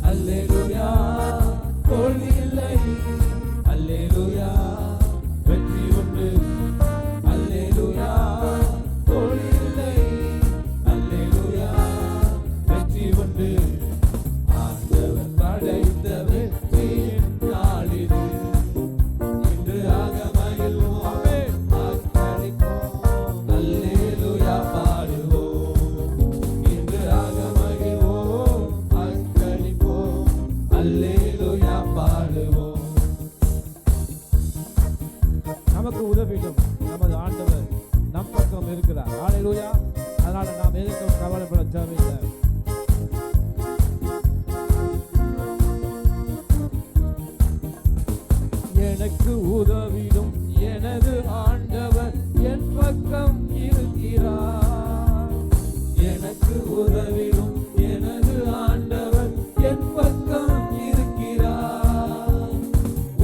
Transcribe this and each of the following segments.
அல்லேலூயா தோல்வி இல்லை, அல்லேலூயா வெற்றி உண்டு, அல்லேலூயா தோல்வி இல்லை, அல்லேலூயா வெற்றி உண்டு. ஆண்டவர் படைத்த வெற்றியின் நாளிது, இன்று ஆக மகிழ்வோம், ஆர்ப்பரிப்போம், அல்லேலூயா பாடுவோம். இன்று ஆக மகிழ்வோம், ஆர்ப்பரிப்போம், அல்லேலூயா பாடுவோம். நமக்கு உதவிடும் நமது ஆண்டவர் நம் பக்கம் இருக்கிறார். அல்லேலூயா. அதனால நாம் எதுக்கும் கவலைப்பட தேவையில்லை. எனக்கு உதவிடும் எனது ஆண்டவர் என் பக்கம் இருக்கிறார். எனக்கு உதவிடும் எனது ஆண்டவர் என் பக்கம் இருக்கிறார்.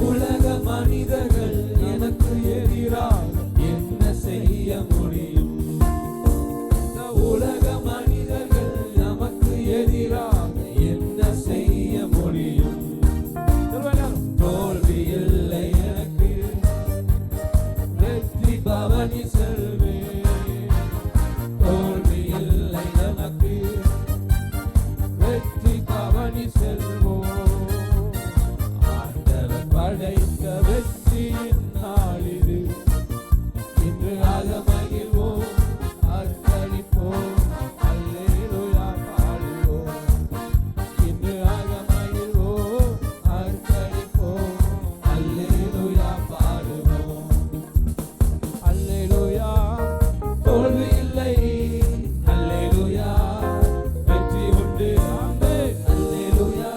உலக மனிதர்கள் எனக்கு எதிராக என்ன செய்ய முடியும்? இந்த உலக மனிதர்கள் நமக்கு எதிராக என்ன செய்ய முடியும்? தோல்வி இல்லை எனக்கு, வெற்றி பவனி செல்வேன். தோல்வி இல்லை நமக்கு, வெற்றி பவனி செல்வோம். ஆண்டவர் படைத்த வெற்றியின் நாளிது, இன்று ஆக மகிழ்வோம், ஆர்ப்பரிப்போம், அல்லேலூயா பாடுவோம். இன்று ஆக மகிழ்வோம், ஆர்ப்பரிப்போம், அல்லேலூயா பாடுவோம். அல்லேலூயா தோல்வி இல்லை, அல்லேலூயா வெற்றி உண்டு, அல்லேலூயா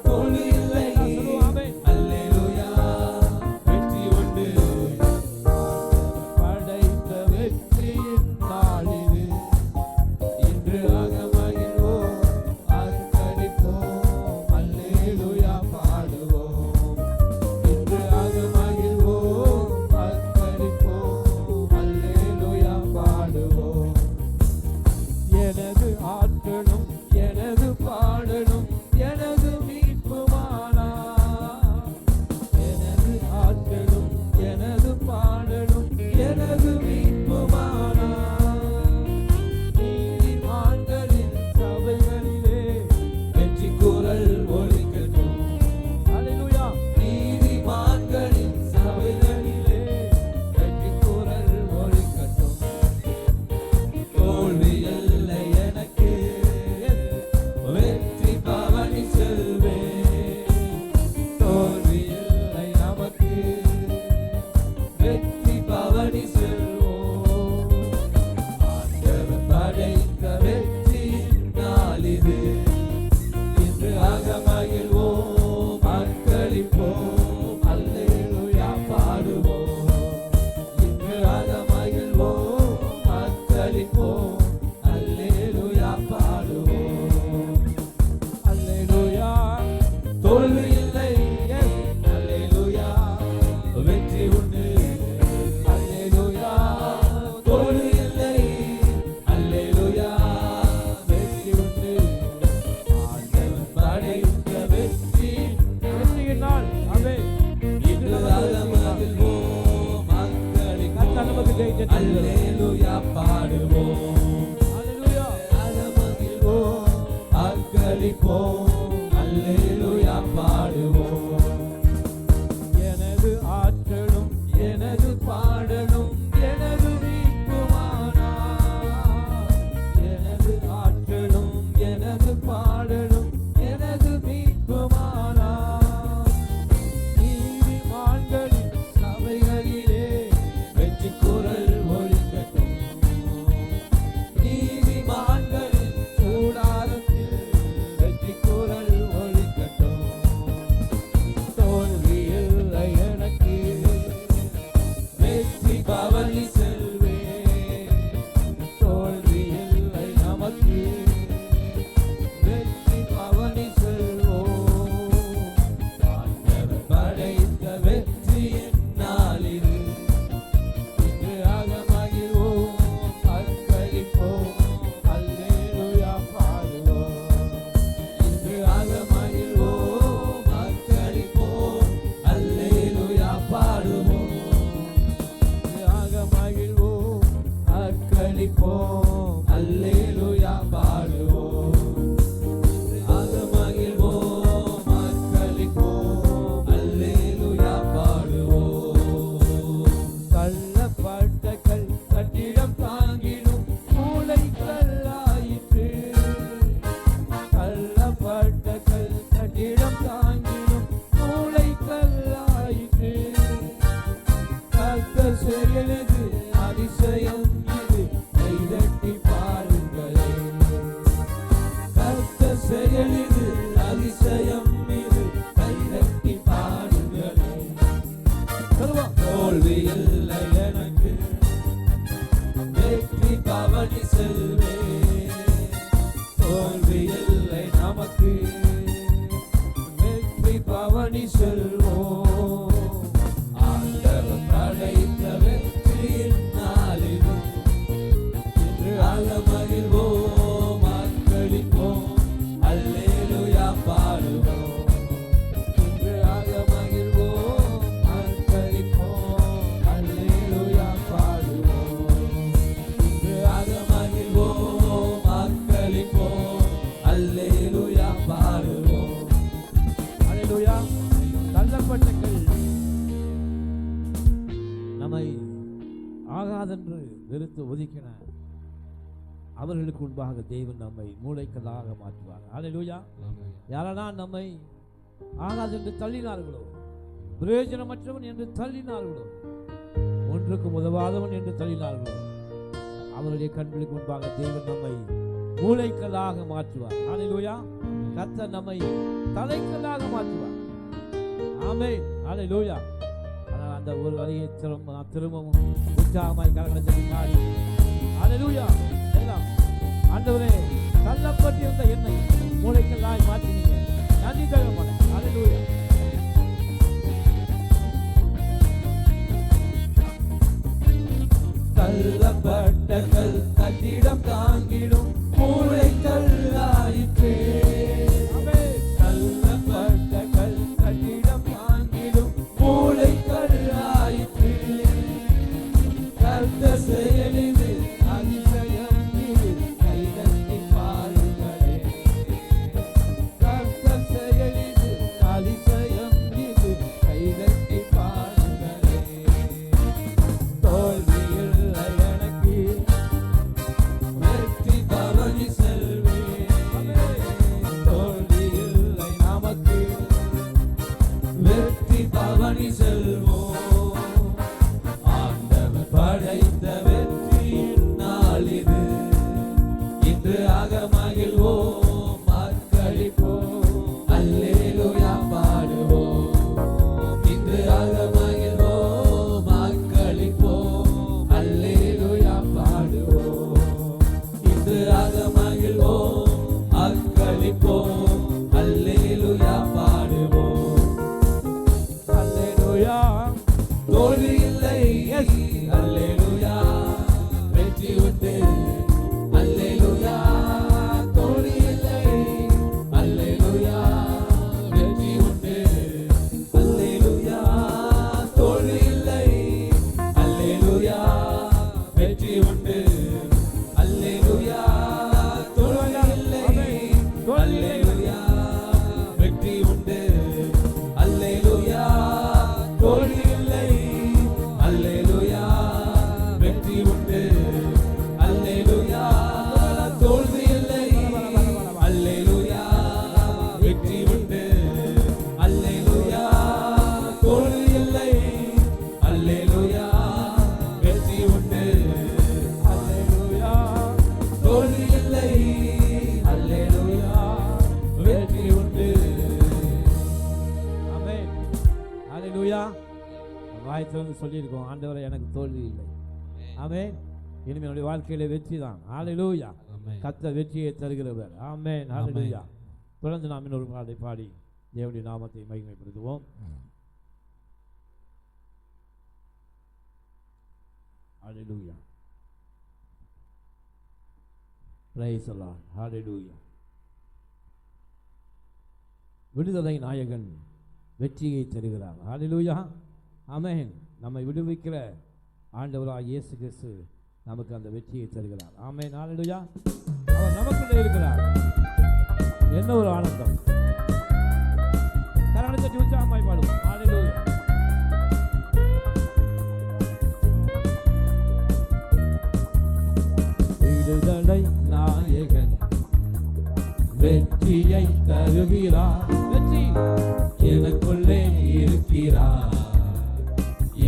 தோல்வி இல்லை, அல்லேலூயா வெற்றி உண்டு. படைத்த வெற்றியின் நாளிது, இன்று ஆக மகிழ்வோம், ஆர்ப்பரிப்போம், அல்லேலூயா பாடுவோம். இன்று ஆக மகிழ்வோம், ஆர்ப்பரிப்போம், அல்லேலூயா பாடுவோம். எனது ஆற்றலும் எனது பாடலும் எனது மீட்புமானார். எனது ஆற்றலும் எனது பாடலும் எனது மீட்புமானார். நீதிமான்களின் சபைகளிலே வெற்றி குரல் ஒலிக்கட்டும். அல்லேலூயா. நீதிமான்களின் சபைகளிலே வெற்றி குரல் ஒலிக்கட்டும். தோல்வி இல்லை எனக்கு, வெற்றி பவனி செல்வேன். தோல்வி இல்லை நமக்கு, வெற்றி பவனி செல்வோம். ஆண்டவர் படைத்த வெற்றியின் நாளிது, இன்று ஆக மகிழ்வோம், ஆர்ப்பரிப்போம், அல்லேலூயா பாடுவோம். இன்று ஆக மகிழ்வோம், ஆர்ப்பரிப்போம், அல்லேலூயா பாடுவோம். அல்லேலூயா தோல்வி இல்லை, அல்லேலூயா வெற்றி உண்டு, அல்லேலூயா தோல்வி இல்லை, அல்லேலூயா வெற்றி உண்டு. ஆண்டவர் படைத்த வெற்றியின் நாள், ஆமென். இன்று ஆக மகிழ்வோம், ஆர்ப்பரிப்போம், அல்லேலூயா பாடுவோம். அல்லேலூயா ஆக மகிழ்வோம், ஆர்ப்பரிப்போம், அல்லேலூயா பாடுவோம். எனது ஆற்றலும் எனது பாடலும் எனது மீட்புமானார். எனது ஆற்றலும் எனது பாடலும் எனது மீட்புமானார். நீதிமான்களின் சபைகளிலே வெற்றி குரல் ஒலிக்கட்டும். நீதிமான்களின் கூடாரத்தில் வெற்றி குரல் ஒலிக்கட்டும். தோல்வி இல்லை எனக்கு, வெற்றி பவனி செல்வேன். தோல்வி இல்லை நமக்கு, வெற்றி பவனி செல்வோம். ஆண்டவர் படைத்த வெற்றியின் நாளில் இன்று அகமகிழ்வோம், அக்களிப்போம், அல்லேலூயா பாடுவோம். இன்று அகமகிழ்வோம், அக்களிப்போம், அல்லேலூயா பாடுவோம். இன்று அகமகிழ்வோம், அக்களிப்போம், அல்லேலூயா பாடுவோம். அல்லேலூயா. தள்ளப்பட்டங்கள் நம்மை ஆகாதென்று வெறுத்து ஒதுக்கின அவர்களுக்கு முன்பாக தேவன் நம்மை மூளைக்கல்லாக மாற்றுவார். அல்லேலூயா. யாரெல்லாம் நம்மை ஆகாதென்று தள்ளினார்களோ, பிரயோஜனமற்றவன் என்று தள்ளினார்களோ, ஒன்றுக்கும் உதவாதவன் என்று தள்ளினார்களோ, அவருடைய கண்களுக்கு முன்பாக தேவன் நம்மை மூளைக்கல்லாக மாற்றுவார். அல்லேலூயா. கர்த்தர் நம்மை தலைக்கல்லாக மாற்றுவார். ஆமென். அல்லேலூயா. ஆனால் அந்த ஒரு வரியை திரும்பவும் உற்சாகமாய் கரங்களை தட்டி பாடி அல்லேலூயா. எல்லாம் ஆண்டவரே, தள்ளப்பட்டிருந்த என்னை மூளைக்கல்லாய் மாற்றினீங்க, நன்றி தகப்பனே. அல்லேலூயா. தள்ளப்பட்ட கல் கட்டிடம் தாங்கிடும் மூளைக்கல்லாயிற்றே. தள்ளப்பட்ட கல் கட்டிடம் தாங்கிடும் மூளைக்கல்லாயிற்றே. கர்த்தர் செயலிது அதிசயம் இது, கைதட்டி பாருங்களே. கர்த்தர் செயலிது அதிசயம் இது, கைதட்டி பாருங்களே. தோல்வியில் எனக்கு வெற்றி பவனி செல்வேன். தோல்வி இல்லை நமக்கு, வெற்றி பவனி செல்வோம். ஆண்டவர் படைத்த வெற்றியின் நாள் இது, இன்று அகமகிழ்வோம், அக்களிப்போம், அல்லேலூயா பாடுவோம். இன்று அகமகிழ்வோம், அக்களிப்போம், அல்லேலூயா பாடுவோம். இன்று அகமகிழ்வோம், அக்களிப்போம், அல்லேலூயா பாடுவோம். அல்லேலூயா. தோல்வி இல்லை, அல்லேலூயா. வெற்றி உண்டு, அல்லேலூயா. தோல்வி இல்லை, அல்லேலூயா. வெற்றி உண்டு, அல்லேலூயா. தோல்வி இல்லை, அல்லேலூயா. வெற்றி உண்டு, அல்லேலூயா. தோல்வி இல்லை, அல்லேலூயா. வெற்றி உண்டு, அல்லேலூயா. தோல்வி இல்லை, அல்லேலூயா. வெற்றி உண்டு, அல்லேலூயா. தோல்வி இல்லை, அல்லேலூயா. வெற்றி உண்டு, அல்லேலூயா. தோல்வி இல்லை, அல்லேலூயா. வெற்றி உண்டு, அல்லேலூயா. தோல்வி இல்லை, அல்லேலூயா. வெற்றி உண்டு. ஆமென். அல்லேலூயா. வாய் திறந்து சொல்லியிருக்கோம், ஆண்டவரே எனக்கு தோல்வி இல்லை. ஆமென். இனிமே என்னுடைய வாழ்க்கையில வெற்றி தான். அல்லேலூயா. கர்த்தர் வெற்றியை தருகிறவர். ஆமென். அல்லேலூயா. தொடர்ந்து நாம் இன்னொரு பாடலை பாடி தேவனுடைய நாமத்தை மகிமைப்படுத்துவோம். அல்லேலூயா. Praise the Lord. அல்லேலூயா. விடுதலை நாயகன் வெற்றியை தருகிறார். அல்லேலூயா. ஆமென். நம்மை விடுவிக்கிற ஆண்டவராகிய இயேசு கிறிஸ்து நமக்கு அந்த வெற்றியை தருகிறார். ஆமென். அல்லேலூயா. அவர் நமக்குள்ளே இருக்கிறார். என்ன ஒரு ஆனந்தம். கரங்களை தட்டி உற்சாகமாய் பாடுவோம். அல்லேலூயா. விடுதலை நாயகன் வெற்றியை தருகிறார். வெற்றி எனக்குள்ளே இருக்கிறார்.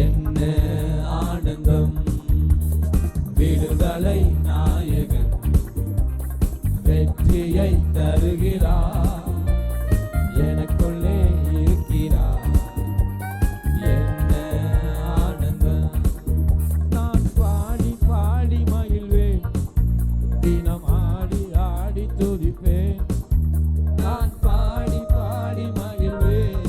என்ன ஆனந்தம். விடுதலை நாயகன் வெற்றியை தருகிறார். எனக்குள்ளே இருக்கிறார். என்ன ஆனந்தம். நான் பாடி பாடி மகிழ்வேன், தினம் ஆடி ஆடி துதிப்பேன். நான் பாடி பாடி மகிழ்வேன்,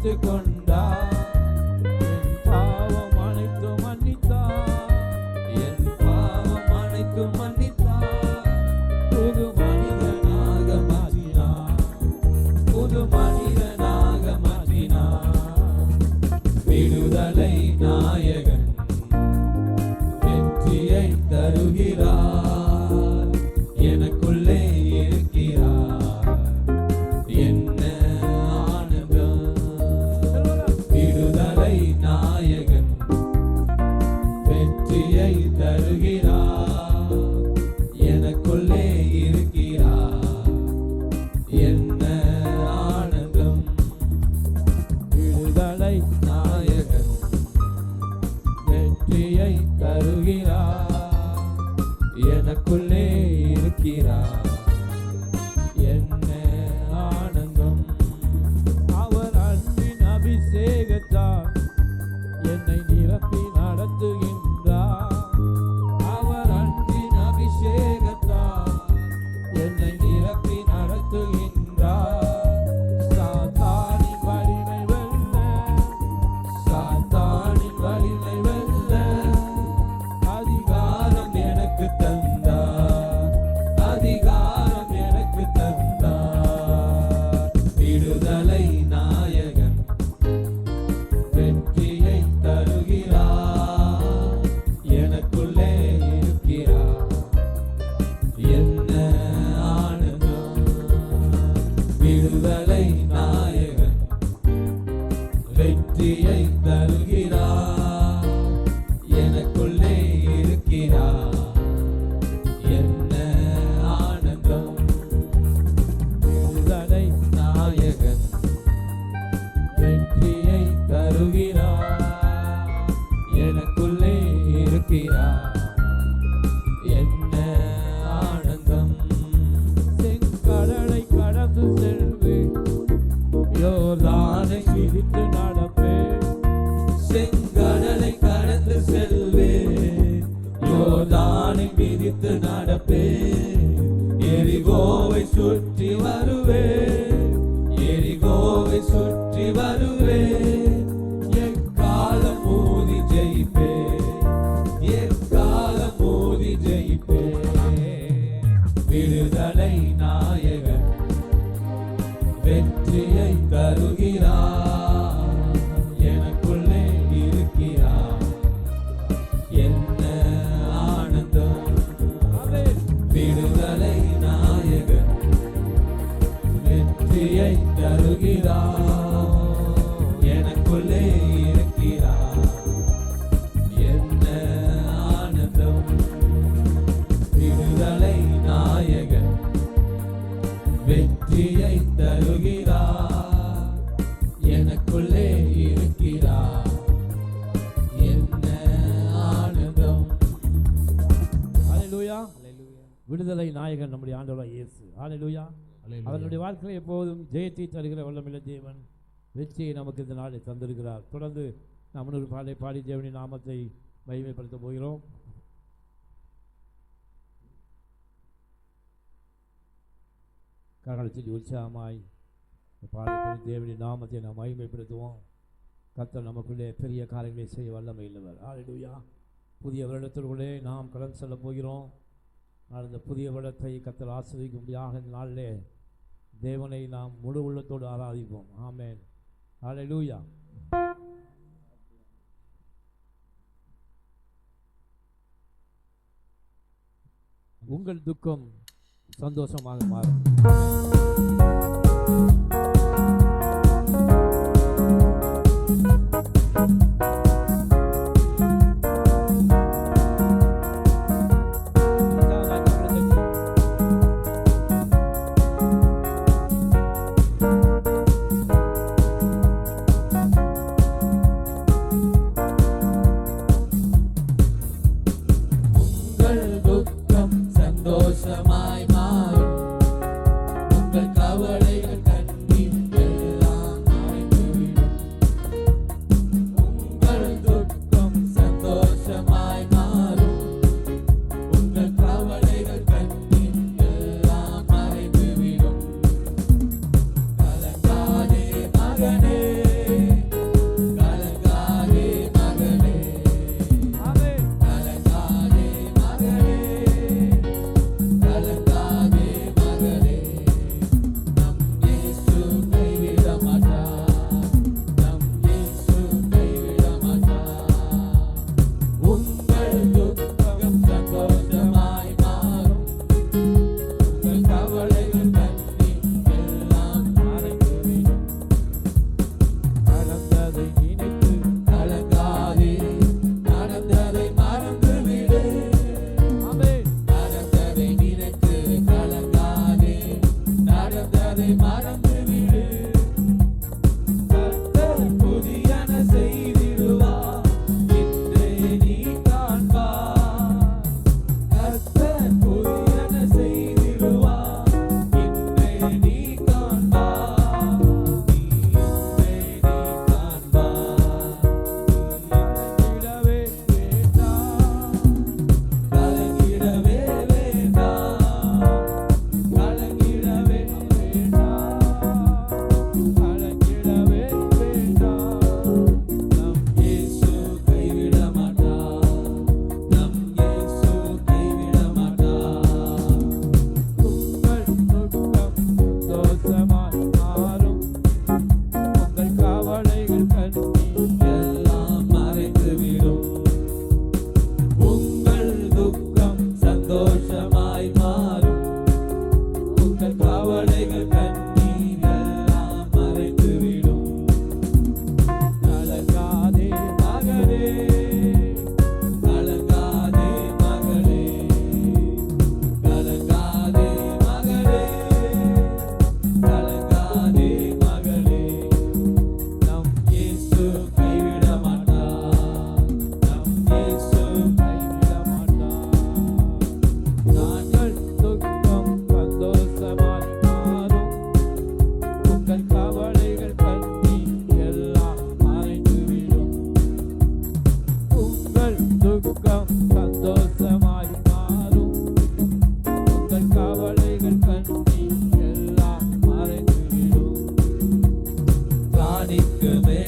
மீட்டுக் கொண்டார். என் பாவம் அனைத்தும் மன்னித்தார். என் பாவம் அனைத்தும் மன்னித்தார். புது மனிதனாக மாற்றினார். புது மனிதனாக மாற்றினார். விடுதலை நாயகன் வெற்றியை தருகிறார். எனக்குள்ளே இருக்கிறார். என்ன ஆனந்தம். விடுதலை நாயகன் வெற்றியை தருகிறார். எனக்குள்ளே இருக்கிறார். என்ன ஆனந்தம். விடுதலை நாயகன் வெற்றியை தருகிறார். எனக்குள்ளே இருக்கிறார். என்ன ஆனந்தம். அவர் அன்பின் அபிஷேகத்தால் என்னை நிரப்பி நடத்துகின்றார். அவர் அன்பின் அபிஷேகத்தால் என்னை நிரப்பி நடத்துகின்றார். சாத்தானின் வலிமை வெல்ல, சாத்தானின் வலிமை வெல்ல அதிகாரம் எனக்கு தந்தார். அதிகாரம் எனக்கு தந்தார். விடுதலை நாயகன் வெற்றியை தருகிறார். எனக்குள்ளே இருக்கிறார். என்ன ஆனந்தம். விடுதலை நாயகன் வெற்றியை தருகிறார். எனக்குள்ளே இருக்கிறார். என்ன ஆனந்தம். விடுதலை நாயகன் வெற்றியை தருகிறார். எனக்குள்ளே இருக்கிறார். என்ன ஆனந்தம். செங்கடலை கடந்து செல்வேன், யோர்தானை மிதித்து நடப்பேன். செங்கடலை கடந்து செல்வேன். யோர்தானை மிதித்து நடப்பேன். எரிகோவை சுற்றி வருவேன். எரிகோவை சுற்றி வருவேன். எக்காலம் மோதி ஜெயிப்பேன். எக்காலம் மோதி ஜெயிப்பேன். விடுதலை நாயகன் வெற்றியை தருகிறார். எனக்குள்ளே இருக்கிறார். என்ன ஆனந்தம். விடுதலை நாயகன் வெற்றியை தருகிறார். எனக்குள்ளே இருக்கிறார். என்ன ஆனந்தம். விடுதலை நாயகன் வெற்றியை தருகிறார். எனக்குள்ளே இருக்கிறார். என்ன ஆனந்தம். ஹல்லேலூயா. விடுதலை நாயகன் நம்முடைய ஆண்டவராகிய இயேசு. ஹல்லேலூயா. அவனுடைய வாழ்க்கையில் எப்போதும் ஜெயத்தை தருகிற வல்லமையுள்ள தேவன் வெற்றியை நமக்கு இந்த நாளை தந்திருக்கிறார். தொடர்ந்து நாம் ஒரு பாடலை பாடி தேவனின் நாமத்தை மகிமைப்படுத்த போகிறோம். கரங்களை சொல்லி உற்சாகமாய் பாடப்படி தேவனின் நாமத்தை நாம் மகிமைப்படுத்துவோம். கர்த்தர் நமக்குள்ளே பெரிய காரியங்களை செய்ய வல்லமை இல்லவர். ஹல்லேலூயா. புதிய வருடத்திற்குள்ளே நாம் கடந்து செல்ல போகிறோம். நான் இந்த புதிய வருடத்தை கர்த்தர் ஆசீர்வதிக்கும்படியாக இந்த நாளிலே தேவனை நாம் முழு உள்ளத்தோடு ஆராதிப்போம். ஆமென். ஹல்லேலூயா. உங்கள் துக்கம் சந்தோஷமாக மாறும். உங்கள் துக்கம் சந்தோஷமாய் மாறும். உங்கள்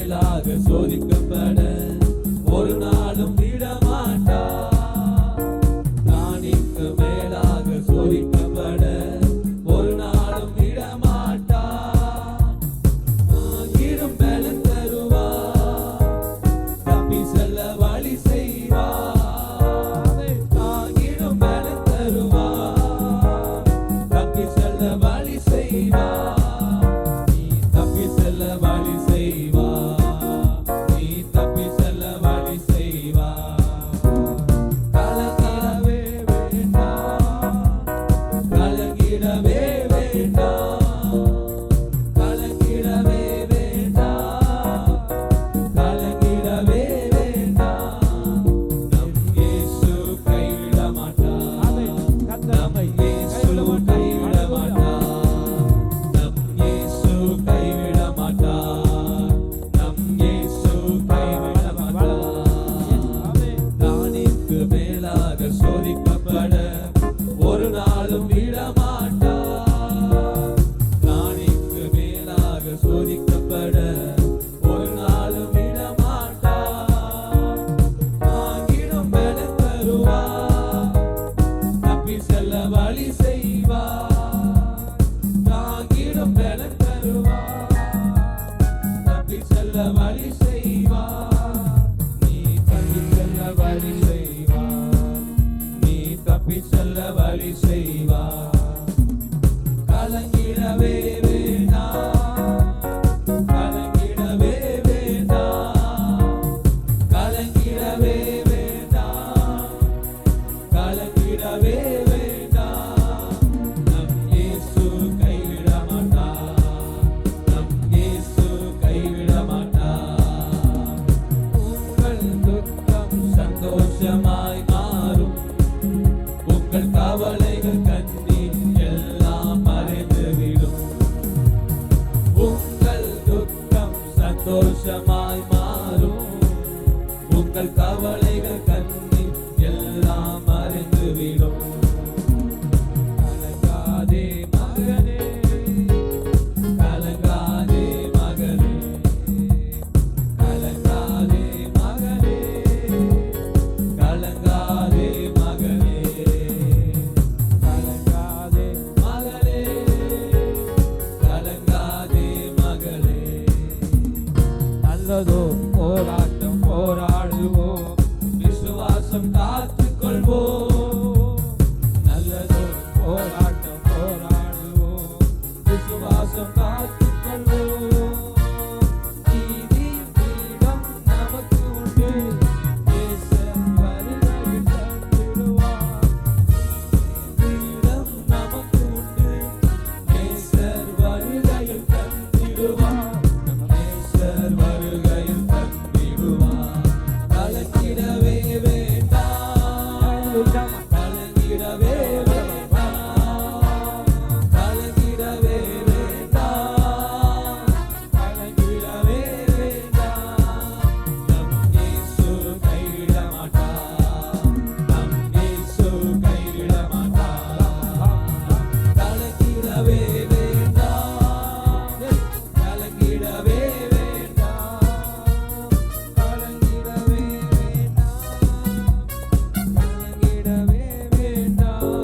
மேலாக சோதிக்கப்பட ஒரு நாளும் விடமாட்டார். ராணிக்கு மேலாக சோதிக்கப்பட ஒரு நாளும் விடமாட்டார். ஆகிடும் பலன் தருவார், தப்பி செல்ல வழி செய்வார். ஆகிடும் பலன் தருவார், தப்பி செல்ல வழி செய்வார். நீ தப்பி செல்ல வழி செய்வார், நீ தப்பி செல்ல வழி செய்வார். கலங்கிடவே வேண்டாம், கலங்கிடவே வேண்டாம், கலங்கிடவே வேண்டாம், கலங்கிடவே வேண்டாம். நம் இயேசு கைவிட மாட்டார், நம் இயேசு கைவிட மாட்டார், நம் இயேசு கைவிட மாட்டார், நம் இயேசு கைவிட மாட்டார். தானிக்கு மேலாக சோதிக்கப்பட ஒரு நாளும் விடமாட்டார். தானிக்கு மேலாக சோதிக்கப்பட ஒரு நாளும் விடமாட்டார். ஆகிடும் பலன் தருவார், தப்பி செல்ல வழி செய்வார். தாங்கிடும் பலன் தருவார், தப்பி செல்ல வழி செய்வார். நீ தப்பி செல்ல வழி செய்வார், நீ தப்பி செல்ல வழி செய்வார். கலங்கிடவே வேண்டாம், கலங்கிடவே வேண்டாம், கலங்கிடவே வேண்டாம், கலங்கிடவே வேண்டாம். நம் இயேசு கைவிட மாட்டார், நம் இயேசு கைவிட மாட்டார். உங்கள் துக்கம் சந்தோஷமாய் மாறும், உங்கள் கவலைகள் கண்ணீர் எல்லாம் மறைந்துவிடும். உங்கள் துக்கம் சந்தோஷமாய் மாறும், உங்கள் கவலைகள் கண்ணீர் எல்லாம் மறைந்துவிடும். கலங்காதே மகனே, கலங்காதே மகனே, கலங்காதே மகனே, கலங்காதே மகனே, கலங்காதே மகனே, கலங்காதே மகளே. நல்லதோ போராட்டம் போராடுவோம், விசுவாசம் காத்துக்கொள்வோம். நல்லதோ போராட்டம் போராடுவோம், விசுவாசம் காத்துக்கொள்வோம். நீதியின் பீடம் நமக்கு உண்டு, நேசர் வருகையில் தந்திடுவார். பீடம் நமக்கு உண்டு, நேசர் வருகையில் தந்திடுவார். நேசர் வருகையில் தந்திடுவார். கலங்கிடவே வேண்டாம், கலங்கிடவே வேண்டாம், கலங்கிடவே வேண்டாம், கலங்கிடவே வேண்டாம். நம் இயேசு கைவிட மாட்டார், நம் இயேசு கைவிட மாட்டார். கலங்கிடவே வேண்டாம், கலங்கிடவே வேண்டாம், கலங்கிடவே வேண்டாம், கலங்கிடவே வேண்டாம்.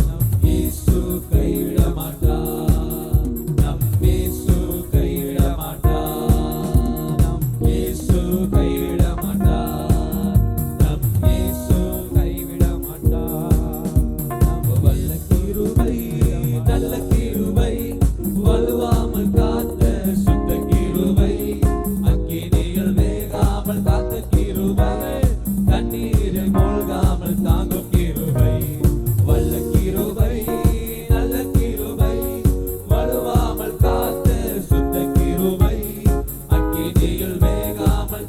நம் இயேசு கைவிட மாட்டார், நம் இயேசு கைவிட மாட்டார், நம் இயேசு கைவிட மாட்டார், நம் இயேசு கைவிட மாட்டார். நம் வல்ல கிருபை, நல்ல கிருபை, வலுவாமல் காத்த சுத்த கிருபை, அக்கினியில் வேகாமல் காத்த கிருபை, தண்ணீரில் மூழ்காமல் தாங்கும் கிருபை. வல்ல கிருபை, நல்ல கிருபை, வலுவாமல் காத்த சுத்த கிருபை, அக்கினியில் வேகாமல்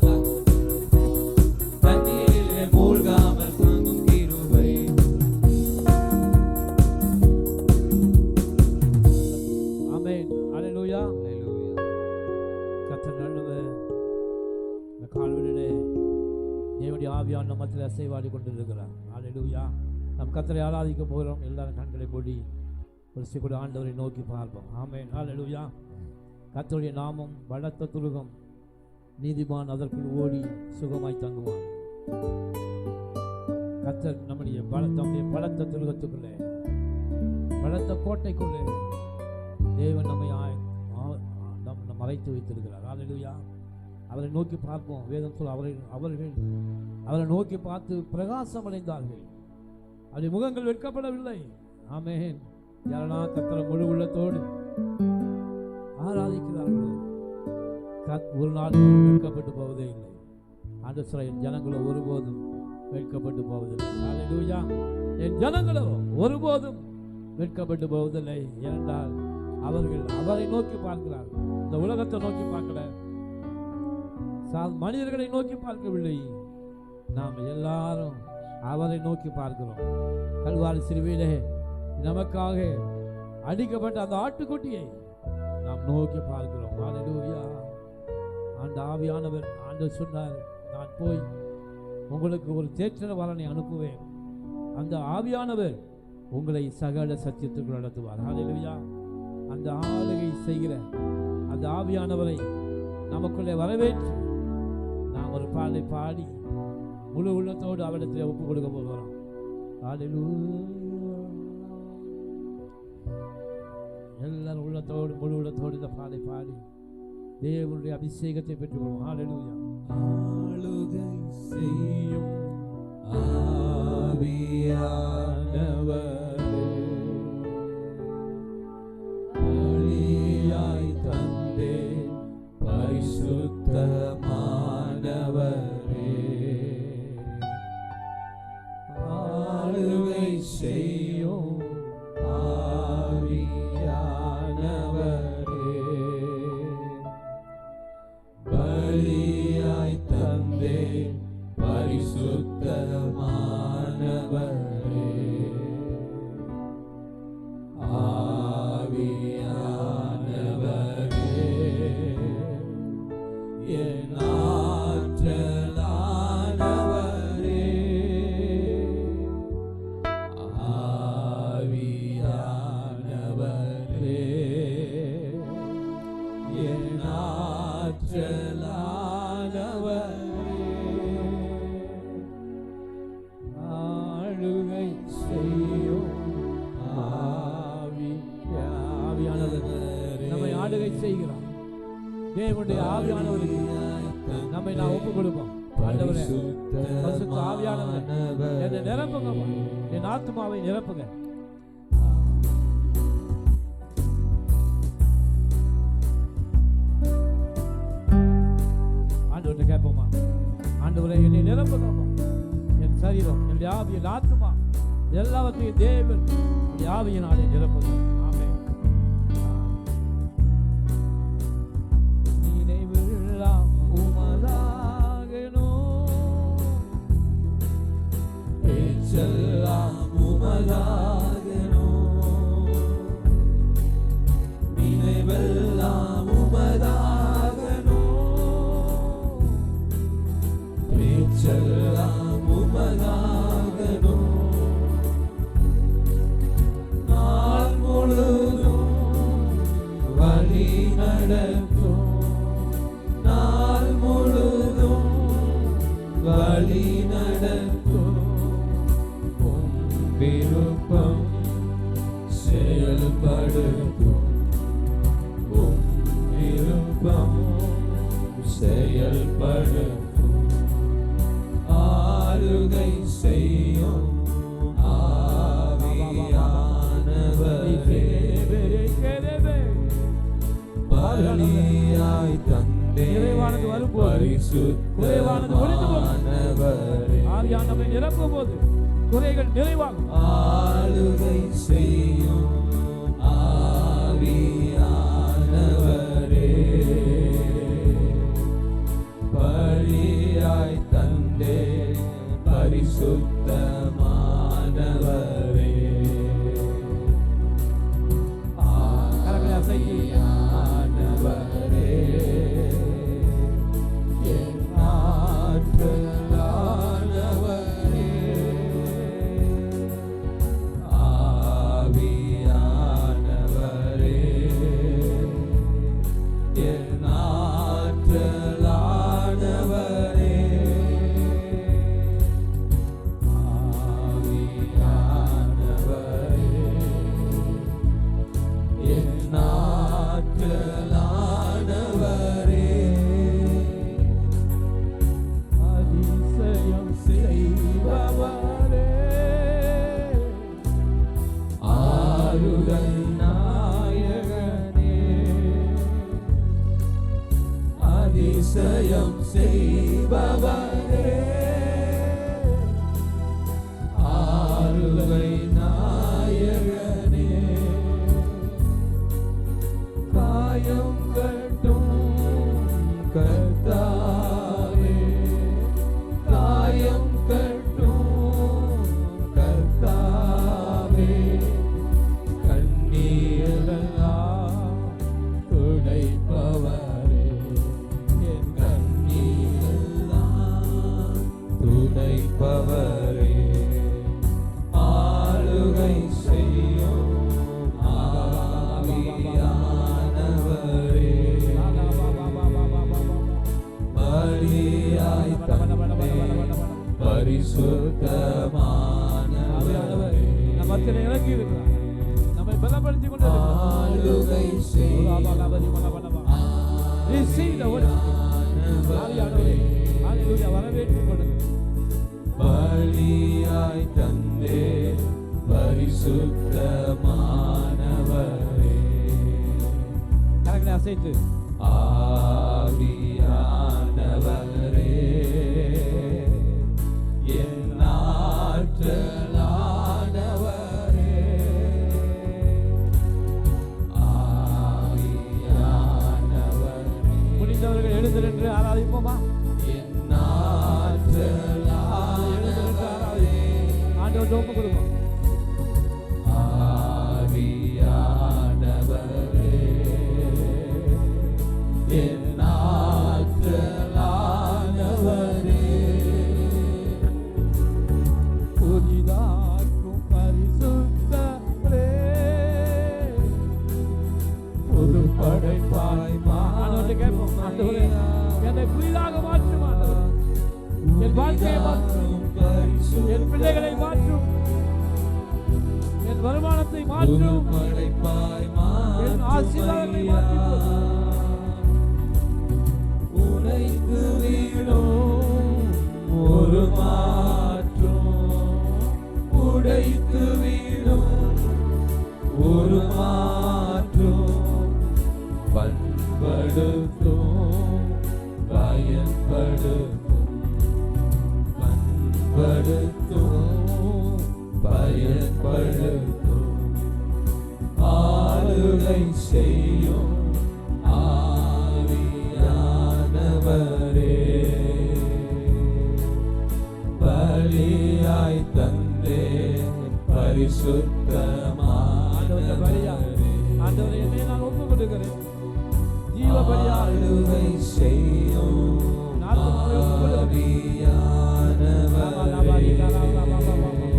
தண்ணீரில் மூழ்காமல் தாங்கும் கிருபை. ஆமென். ஹalleluya. கர்த்தர் நல்லவர். இந்த கால்வெளியிலே தேவனுடைய ஆவியான நம்மத்தில் அசைவாடி கொண்டிருக்கிறார். ஹalleluya. நம் கர்த்தரை ஆராதிக்க போகிறோம். எல்லாரும் கண்களை மூடி ஒரு சில ஆண்டவரை நோக்கி பார்ப்போம். ஆமென். ஹalleluya. கர்த்தருடைய நாமம் பலத்த துருகம், நீதிமான் அதற்குள் ஓடி சுகமாய் தங்குவான். கர்த்தர் நம்முடைய பலத்த துருகத்துக்குள்ளே, பலத்த கோட்டைக்குள்ளே தேவன் நம்மை மறைத்து வைத்திருக்கிறார். அல்லேலூயா. அவரை நோக்கி பார்ப்போம். வேதம் சொல்ல அவரை நோக்கி பார்த்து பிரகாசம் அடைந்தார்கள். அவருடைய முகங்கள் வெட்கப்படவில்லை. ஆமென். யாரெல்லாம் கர்த்தரை முழு உள்ளத்தோடு ஆராதிக்கிறார்களோ ஒரு நாள் வெட்கப்பட்டு போவதே இல்லை. ஆண்டவரின் ஜனங்களோ ஒருபோதும் வெட்கப்பட்டு போவதில்லை. அல்லேலூயா. என் ஜனங்களோ ஒருபோதும் வெட்கப்பட்டு போவதில்லை. ஏனென்றால் அவர்கள் அவரை நோக்கி பார்க்கிறார்கள். இந்த உலகத்தை நோக்கி பார்க்கல, மனிதர்களை நோக்கி பார்க்கவில்லை. நாம் எல்லாரும் அவரை நோக்கி பார்க்கிறோம். கல்வாரி சிலுவையிலே நமக்காக அடிக்கப்பட்ட அந்த ஆட்டுக்குட்டியை நாம் நோக்கி பார்க்கிறோம். அல்லேலூயா. அந்த ஆவியானவர் ஆண்டவர் சொன்னார், நான் போய் உங்களுக்கு ஒரு தேற்றரவாளனை அனுப்புவேன். அந்த ஆவியானவர் உங்களை சகல சத்தியத்துக்குள் நடத்துவார். அல்லேலூயா. அந்த ஆளுகை செய்கிற அந்த ஆவியானவரை நமக்குள்ளே வரவேற்று நாம் ஒரு பாடலை பாடி முழு உள்ளத்தோடு அவரிடத்தில் ஒப்பு கொடுக்க போகிறோம். எல்லாரும் உள்ளத்தோடு முழு உள்ளத்தோடு இந்த பாடலை பாடி தேவனுடைய அபிஷேகத்தை பெற்றுக்கொள்வோம். அல்லேலூயா. ஆளுகை செய்யும் ஆவியானவர் பலியாய் தந்தே பரிசுத்தமானவரே, ஆளுகை செய்யும் ஆவியானவரே பலியாய் தந்தே பரிசுத்தமானவரே, ஆவியானவரே என் ஆற்றலானவரே, ஆவியானவரே என் ஆற்றலானவரே, ஆளுகை செய்யும் ஆவியானவர் நம்மை ஆளுகை செய்கிறார். தேவனுடைய ஆவியானவருக்கு நம்மை நான் ஒப்புக் கொடுப்போம். ஆண்டவரே, பரிசுத்த ஆவியானவர் என்னை நிரப்புங்க, என் ஆத்மாவை நிரப்புங்க. ஆண்டவர்கிட்ட கேட்போமா, ஆண்டவரே என்னை நிரப்புங்க, என் சரீரம், என்னுடைய ஆவி, என் ஆத்மா எல்லாவற்றையும் தேவன் ஆவியினாலே நிரப்புங்க. ஆமென். நினைவெல்லாம் உமதாகணும், பேச்செல்லாம் உமதாகணும், நினைவெல்லாம் உமதாகணும், பேச்செல்லாம் உமதாகணும், நாள் முழுதும் வழி நடக்கும், நாள் முழுதும் வழி நடக்கும், உம் விருப்பம் செயல்படுத்தும், உம் விருப்பம் செயல்படுத்தும், ஆளுகை செய்யும் ஆவியானவரே, பலியாய் தந்தே நிறைவானது வரும்போது குறைவானது ஒழிந்து போகும். பரிசுத்தமானவரே, ஆவியானவரை நிரப்பும் போது குறைகள் நிறைவாகும். ஆளுகை செய்யும் ஆவியானவரே, பலியாய் தந்தே பரிசுத்தமானவரே, கரங்களை அசைத்து ஆவியானவரே என் ஆற்றலானவரே, ஆவியானவரே என் ஆற்றலானவரே, அதிசயம் செய்பவரே, ஆளுகை நாயகனே, காயம் கட்டும் கர்த்தாவே, காயம் கட்டும் கர்த்தாவே, கண்ணீரெல்லாம் துடைப்பவரே, என் கண்ணீரெல்லாம் துடைப்பவரே, ஆளுகை செய்யும் ஆவியானவரே, பலியாய் தந்தே பரிசுத்தமானவரே, நம் மத்தியிலே இறங்கி இருக்கிறார், நம்மை பலப்படுத்திக் கொண்டிருக்கிறார். ஆளுகை செய்யும் Receive the word. ஆவியானவரே, ஹalleluya, வரவேற்றுக் கொள்ளுங்கள். பலியாய் தந்தே பரிசுத்தமானவரே, கரங்களை அசைத்து ஆவியானவரே, என் ஆற்றலானவரே, ஆவியானவரே, முடிந்தவர்கள் எழுந்து நின்று ஆராதிப்போமா? என் ஆற்றலானவரே, ஆண்டவருக்கு ஒப்பு கொடுப்போம். ஆவியானவரே, என் ஆற்றலானவரே, புதிதாக்கும் பரிசுத்தரே, புது படைப்பாய் ஆண்டவர்கிட்ட கேட்போம். ஆண்டவரே, என்னை புதிதாக மாற்றும் ஆண்டவரே, என் வாழ்க்கையை மாற்றும், என் பிள்ளைகளை மாற்றும், என் வருமானத்தை மாற்றும், என் ஆசீர்வாதங்களை மாற்றி போடு. உனைக்கு வீடும் ஒரு மாற்றும், உடைத்து வீடும் ஒரு மாற்றும், பண்படுத்தும் பயன்படுத்தும், பண்படுத்தும் பயன்படுத்தும், ஆளுகை செய்யும் ஆவியானவரே, பலியாய் தந்தே பரிசுத்தமானவரே, ஆண்டவரே, என்னை நான் ஒப்பு கொடுக்கிறேன். ஜீவ பலியாக ஆளுகை செய்யும் ஆவியானவரே,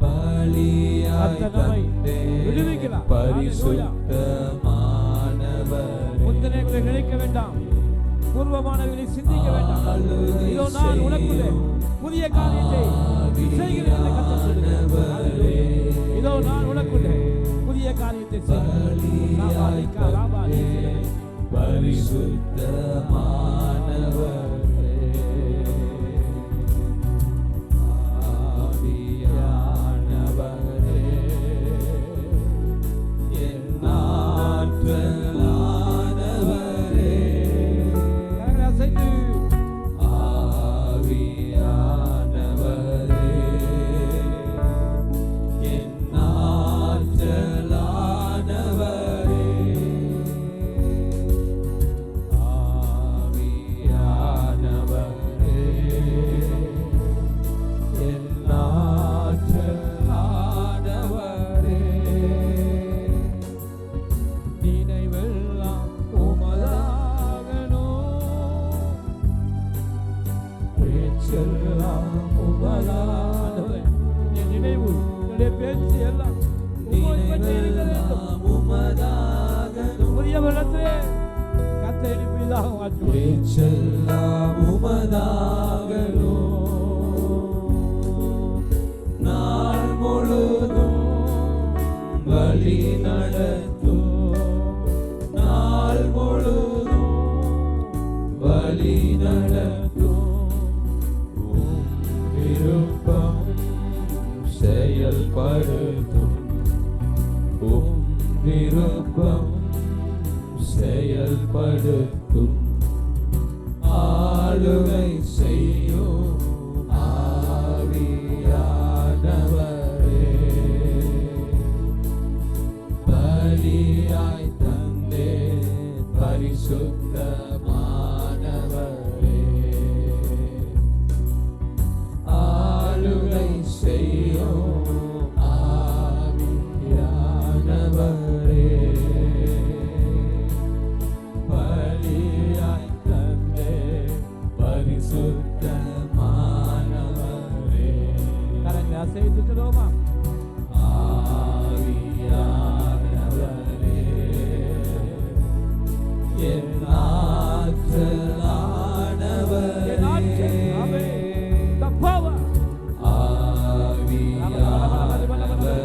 பலியாய் தந்தே பரிசுத்தமானவரே, முந்தினங்களை நினைக்க வேண்டாம், பூர்வமானவர்களை சிந்திக்க வேண்டாம். இதோ நான் உனக்குள்ளே புதிய காரியத்தை செய்கிறேன் என்று கர்த்தர் சொல்லுகிறார். இதோ நான் உனக்குள்ளே புதிய காரியத்தை செய்கிறேன். பரிசுத்தமானவரே, ஆவியானவரே, என் ஆற்றலானவரே, கரங்களை அசைத்து ஆவியானவரே, என் ஆற்றலானவரே, ஆவியானவரே, என் ஆற்றலானவரே, நினைவெல்லாம் உமதாகணும், பேச்செல்லாம் உமதாகணும், என் நினைவு என்னுடைய பேச்சு எல்லாம் உம்மை பற்றி இருக்க வேண்டும். உமதாகணும், புதிய வருடத்திலே கர்த்தர் என்னை புதிதாக மாற்றுவார். பேச்செல்லாம் உமதாகணும், நாள் முழுதும் வழி நடத்தும், நாள் முழுதும் வழி நடத்தும், உம் விருப்பம் செயல்படுத்தும், உம் விருப்பம் செயல்படுத்தும், ஆளுகை செய்யும் ஆவியானவரே, பலியாய் தந்தே பரிசுத்தமானவரே, ஆளுகை செய்யும் ஆவியானவரே, பலியாய் தந்தே பரிசுத்தமானவரே. கரங்களை அசைத்துக்கிறோமா? ஆவியானவரே, என் ஆற்றலானவரே, The power.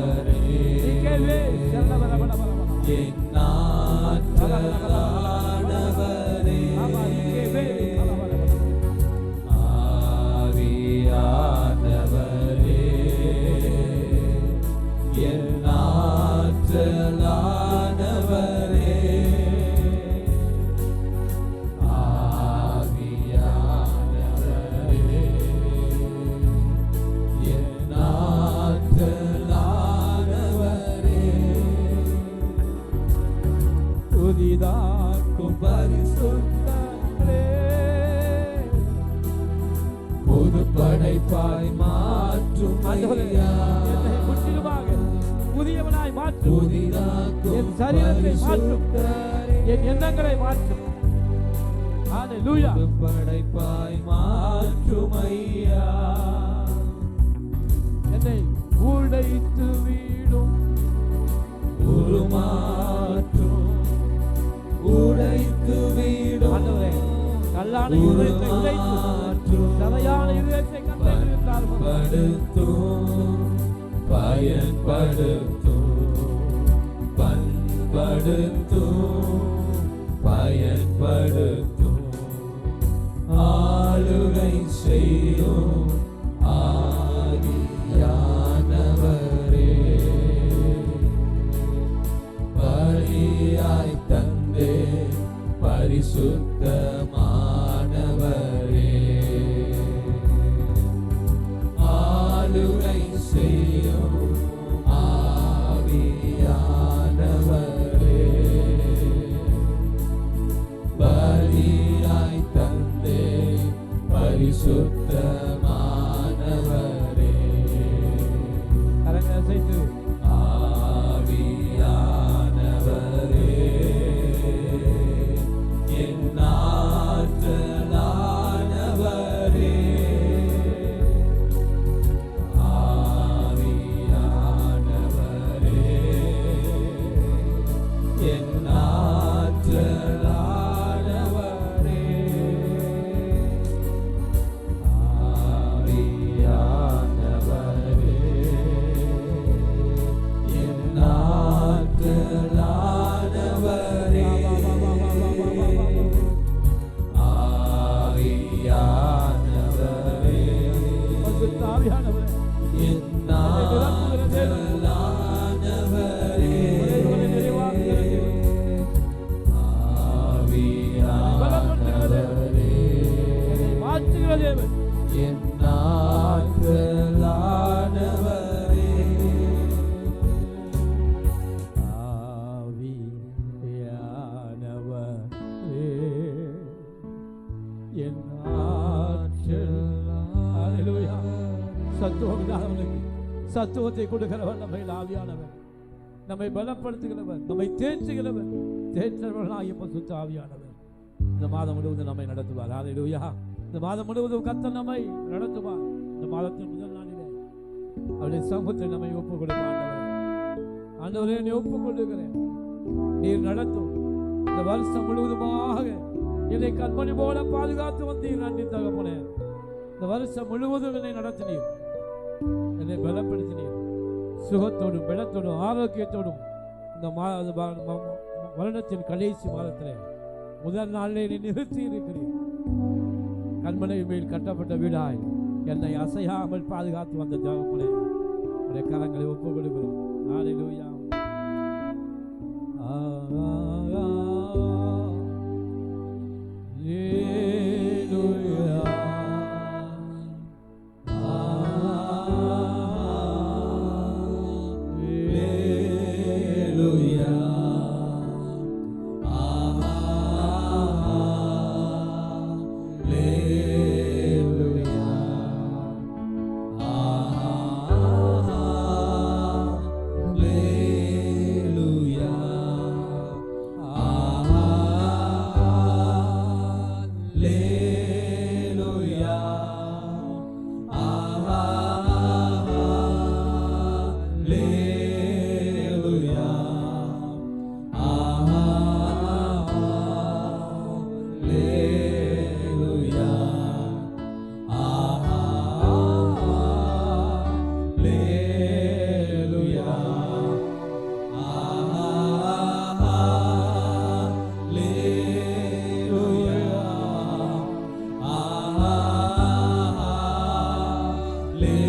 ஆவியானவரே, என் ஆற்றலானவரே, ஆவியானவரே, என் ஆற்றலானவரே, ஆவியானவரே, என் ஆற்றலானவரே, புதிதாக்கும் பரிசுத்தரே, புது படைப்பாய் மாற்றும் ஐயா, என்னை முற்றிலுமாக புதியவனாய் மாற்றும், புதிதாக்கும் என் சரீரத்தை மாற்றும், பரிசுத்தரே, என் எண்ணங்களை மாற்றும். ஹalleluya. புது படைப்பாய் மாற்றும் ஐயா, என்னை உடைத்து வீடும் உருமாற்றும், உடைத்து வீடும் ஆண்டவரே, கல்லான இருதயத்தை உடைத்து சதையான இருதயத்தை கண்டெடுத்தார். படுத்தும், பயன்படுத்தும், பண்படுத்தும், பயன்படுத்தும், ஆளுகை செய்யும் ஆவியானவரே, பலியாய் தந்தே பரிசுத்தமானவரே, ஆளுகை செய்யும் ஆவியானவரே, பலியாய் தந்தே பரிசுத்தமானவரே, கரங்களை அசைத்து ஆவியானவரே, என் ஆற்றலானவரே, ஆவியானவரே, என் ஆற்றலானவரே, ஆவியானவரே, என் ஆற்றலானவரே, ஆவியானவரே, பரிசுத்த ஆவியானவரே, என் ஆற்றலானவரே, ஆவியானவரே, என்னை மாற்றுகிற தேவன், என் ஆற்றலானவரே, ஆவியானவரே, என் ஆற்றல். ஹalleluya. சத்துவம் இல்லாதவனுக்கு சத்துவத்தை கொடுக்கிறவர் நம்மை ஆவியானவர், நம்மை பலப்படுத்துகிறவர், நம்மை தேற்றுகிறவர், தேற்றவர்களாகிய பரிசுத்த ஆவியானவர் இந்த மாதம் முழுவதும் நம்மை நடத்துவார். ஹalleluya. இந்த மாதம் முழுவதும் கர்த்தர் நம்மை நடத்துவார். இந்த மாதத்தின் முதல் நாளிலே அவருடைய சமூகத்தை நம்மை ஒப்புக் கொடுப்பார். ஆண்டவரே, என்னை ஒப்புக் கொடுக்கிறேன், நீர் நடத்தும். இந்த வருஷம் முழுவதுமாக என்னை கண்மணி போல பாதுகாத்து வந்தீர். நன்றி தகப்பனே. இந்த வருஷம் முழுவதும் என்னை நடத்தினீர், என்னை பலப்படுத்தினீர். சுகத்தோடும் பலத்தோடும் ஆரோக்கியத்தோடும் இந்த வருடத்தின் கடைசி மாதத்தில் முதல் நாளிலே என்னை நிறுத்தி இருக்கிறீர். கண்மனை மேல் கட்டப்பட்ட வீடாய் என்னை அசையாமல் பாதுகாத்து வந்த தகப்பனே, உடைய கரங்களை ஒப்புக் கொடுக்கிறோம். ஹalleluya. Hallelujah. லே